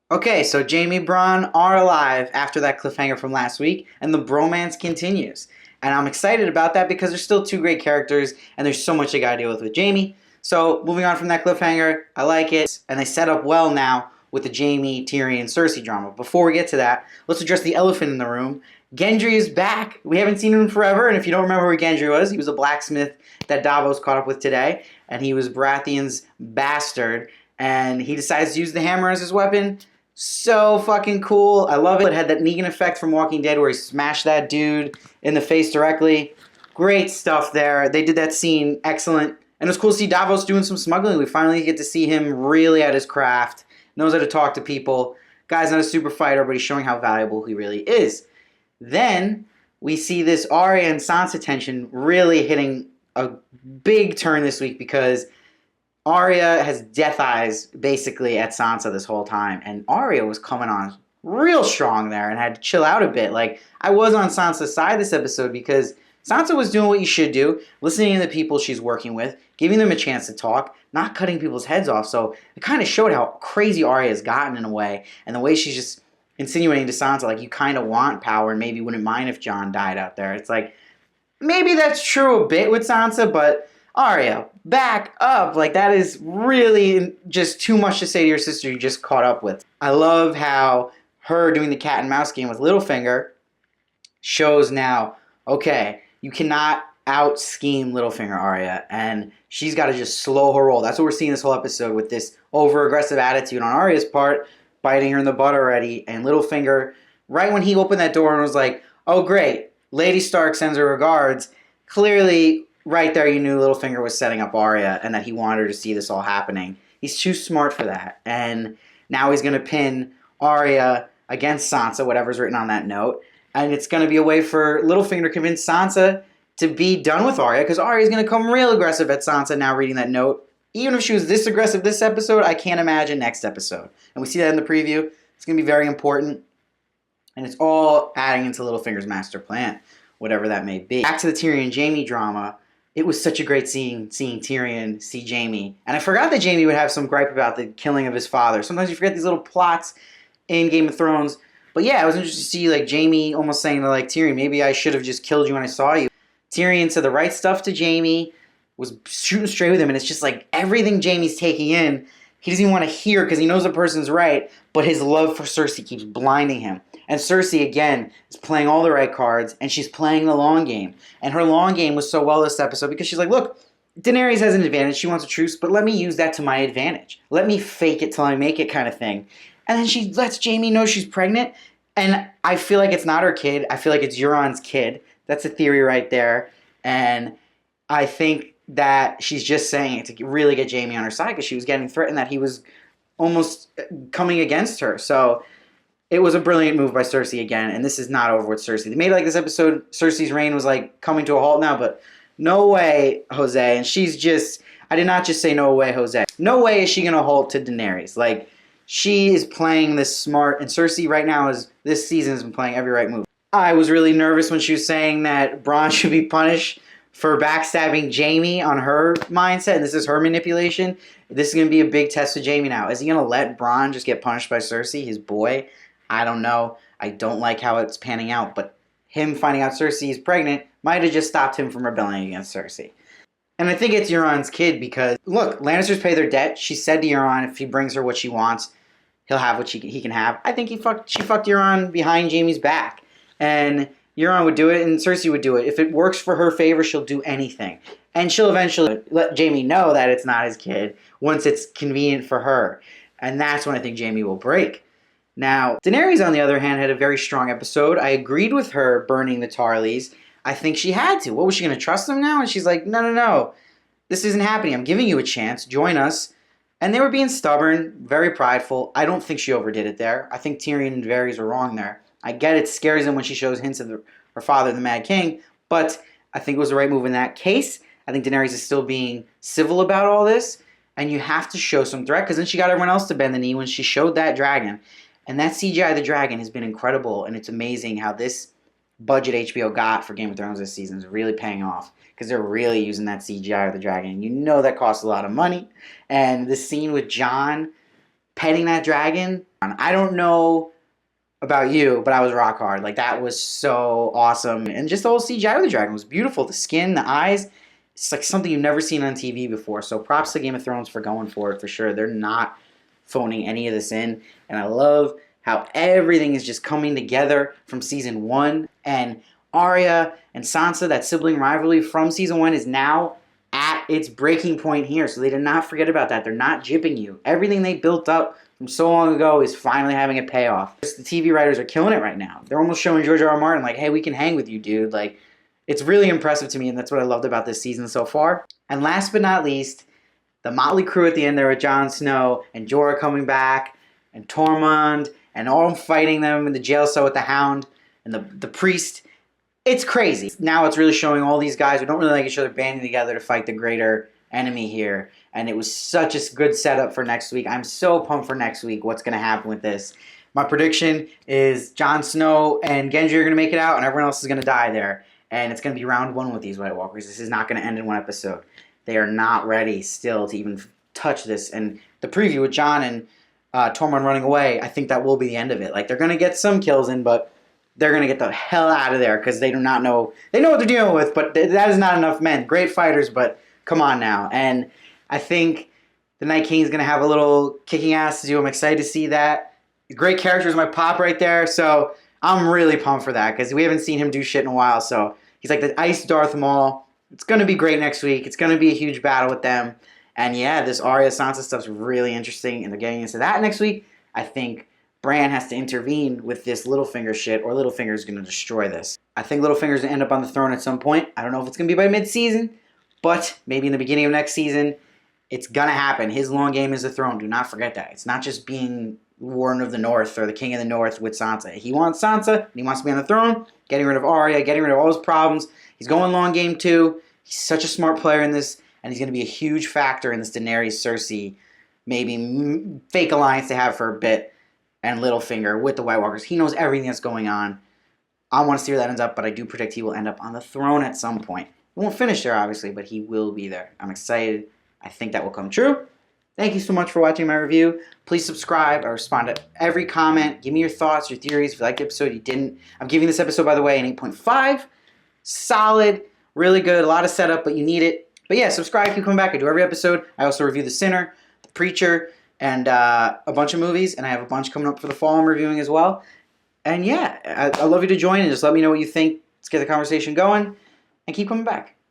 Okay, so Jamie Braun are alive after that cliffhanger from last week, and the bromance continues. And I'm excited about that because there's still two great characters, and there's so much they gotta deal with Jamie. So moving on from that cliffhanger, I like it, and they set up well now with the Jamie, Tyrion, Cersei drama. Before we get to that, let's address the elephant in the room. Gendry is back. We haven't seen him in forever, and if you don't remember who Gendry was, he was a blacksmith that Davos caught up with today, and he was Baratheon's bastard, and he decides to use the hammer as his weapon. So fucking cool. I love it. It had that Negan effect from Walking Dead where he smashed that dude in the face directly. Great stuff there. They did that scene excellent. And it was cool to see Davos doing some smuggling. We finally get to see him really at his craft. Knows how to talk to people. Guy's not a super fighter, but he's showing how valuable he really is. Then we see this Arya and Sansa tension really hitting a big turn this week because Arya has death eyes basically at Sansa this whole time, and Arya was coming on real strong there and had to chill out a bit. Like, I was on Sansa's side this episode because Sansa was doing what you should do, listening to the people she's working with, giving them a chance to talk, not cutting people's heads off. So it kind of showed how crazy Arya has gotten in a way, and the way she's just insinuating to Sansa, like, you kind of want power and maybe wouldn't mind if Jon died out there. It's like, maybe that's true a bit with Sansa, but Arya, back up. Like, that is really just too much to say to your sister you just caught up with. I love how her doing the cat and mouse game with Littlefinger shows now, okay, you cannot out-scheme Littlefinger, Arya, and she's got to just slow her roll. That's what we're seeing this whole episode with this over-aggressive attitude on Arya's part, biting her in the butt already, and Littlefinger, right when he opened that door and was like, oh, great, Lady Stark sends her regards, clearly right there you knew Littlefinger was setting up Arya and that he wanted her to see this all happening. He's too smart for that. And now he's going to pin Arya against Sansa, whatever's written on that note. And it's going to be a way for Littlefinger to convince Sansa to be done with Arya, because Arya's going to come real aggressive at Sansa now reading that note. Even if she was this aggressive this episode, I can't imagine next episode. And we see that in the preview. It's going to be very important. And it's all adding into Littlefinger's master plan, whatever that may be. Back to the Tyrion-Jaime drama. It was such a great scene seeing Tyrion see Jaime. And I forgot that Jaime would have some gripe about the killing of his father. Sometimes you forget these little plots in Game of Thrones. But yeah, it was interesting to see like Jaime almost saying to like Tyrion, maybe I should have just killed you when I saw you. Tyrion said the right stuff to Jaime, was shooting straight with him, and it's just like everything Jaime's taking in, he doesn't even want to hear because he knows the person's right, but his love for Cersei keeps blinding him. And Cersei, again, is playing all the right cards, and she's playing the long game. And her long game was so well this episode because she's like, look, Daenerys has an advantage. She wants a truce, but let me use that to my advantage. Let me fake it till I make it kind of thing. And then she lets Jaime know she's pregnant, and I feel like it's not her kid. I feel like it's Euron's kid. That's a theory right there. And I think that she's just saying it to really get Jaime on her side because she was getting threatened that he was almost coming against her. So it was a brilliant move by Cersei again, and this is not over with Cersei. They made it like this episode, Cersei's reign was like coming to a halt now, but no way, Jose. And she's just, I did not just say no way, Jose. No way is she going to halt to Daenerys. Like, she is playing this smart, and Cersei right now is, this season has been playing every right move. I was really nervous when she was saying that Bronn should be punished for backstabbing Jaime on her mindset, and this is her manipulation. This is going to be a big test to Jaime now. Is he going to let Bronn just get punished by Cersei, his boy? I don't know. I don't like how it's panning out, but him finding out Cersei is pregnant might have just stopped him from rebelling against Cersei. And I think it's Euron's kid because, look, Lannisters pay their debt. She said to Euron if he brings her what she wants, he'll have what he can have. I think she fucked Euron behind Jaime's back. And Euron would do it, and Cersei would do it. If it works for her favor, she'll do anything. And she'll eventually let Jaime know that it's not his kid once it's convenient for her. And that's when I think Jaime will break. Now, Daenerys, on the other hand, had a very strong episode. I agreed with her burning the Tarleys. I think she had to. What, was she going to trust them now? And she's like, no. This isn't happening. I'm giving you a chance. Join us. And they were being stubborn, very prideful. I don't think she overdid it there. I think Tyrion and Varys were wrong there. I get it scares him when she shows hints of her father, the Mad King, but I think it was the right move in that case. I think Daenerys is still being civil about all this, and you have to show some threat, because then she got everyone else to bend the knee when she showed that dragon. And that CGI of the dragon has been incredible, and it's amazing how this budget HBO got for Game of Thrones this season is really paying off, because they're really using that CGI of the dragon. And you know that costs a lot of money, and the scene with Jon petting that dragon, I don't know about you, but I was rock hard. Like, that was so awesome. And just the whole CGI of the dragon was beautiful. The skin, the eyes, it's like something you've never seen on TV before. So props to Game of Thrones for going for it, for sure. They're not phoning any of this in. And I love how everything is just coming together from season 1. And Arya and Sansa, that sibling rivalry from season 1, is now at its breaking point here. So they did not forget about that. They're not jipping you. Everything they built up from so long ago is finally having a payoff. The TV writers are killing it right now. They're almost showing George R.R. Martin, like, hey, we can hang with you, dude. Like, it's really impressive to me, and that's what I loved about this season so far. And last but not least, the motley crew at the end there with Jon Snow and Jorah coming back and Tormund and all fighting them in the jail cell with the Hound and the priest. It's crazy. Now it's really showing all these guys who don't really like each other banding together to fight the greater enemy here. And it was such a good setup for next week. I'm so pumped for next week, what's going to happen with this. My prediction is Jon Snow and Gendry are going to make it out, and everyone else is going to die there. And it's going to be round 1 with these White Walkers. This is not going to end in one episode. They are not ready still to even touch this. And the preview with Jon and Tormund running away, I think that will be the end of it. Like, they're going to get some kills in, but they're going to get the hell out of there because they do not know. They know what they're dealing with, but that is not enough men. Great fighters, but come on now. And I think the Night King is going to have a little kicking ass to do. I'm excited to see that. Great characters might pop right there, so I'm really pumped for that because we haven't seen him do shit in a while. So he's like the Ice Darth Maul. It's going to be great next week. It's going to be a huge battle with them. And yeah, this Arya Sansa stuff's really interesting, and they're getting into that next week. I think Bran has to intervene with this Littlefinger shit, or Littlefinger's going to destroy this. I think Littlefinger's going to end up on the throne at some point. I don't know if it's going to be by mid-season, but maybe in the beginning of next season. It's going to happen. His long game is the throne. Do not forget that. It's not just being Warden of the North or the King of the North with Sansa. He wants Sansa, and he wants to be on the throne, getting rid of Arya, getting rid of all his problems. He's going long game too. He's such a smart player in this, and he's going to be a huge factor in this Daenerys-Cersei maybe fake alliance they have for a bit, and Littlefinger with the White Walkers. He knows everything that's going on. I want to see where that ends up, but I do predict he will end up on the throne at some point. He won't finish there, obviously, but he will be there. I'm excited. I think that will come true. Thank you so much for watching my review. Please subscribe. I respond to every comment. Give me your thoughts, your theories. If you liked the episode, you didn't. I'm giving this episode, by the way, an 8.5. Solid. Really good. A lot of setup, but you need it. But yeah, subscribe. Keep coming back. I do every episode. I also review The Sinner, The Preacher, and a bunch of movies. And I have a bunch coming up for the fall I'm reviewing as well. And yeah, I'd love you to join and just let me know what you think. Let's get the conversation going. And keep coming back.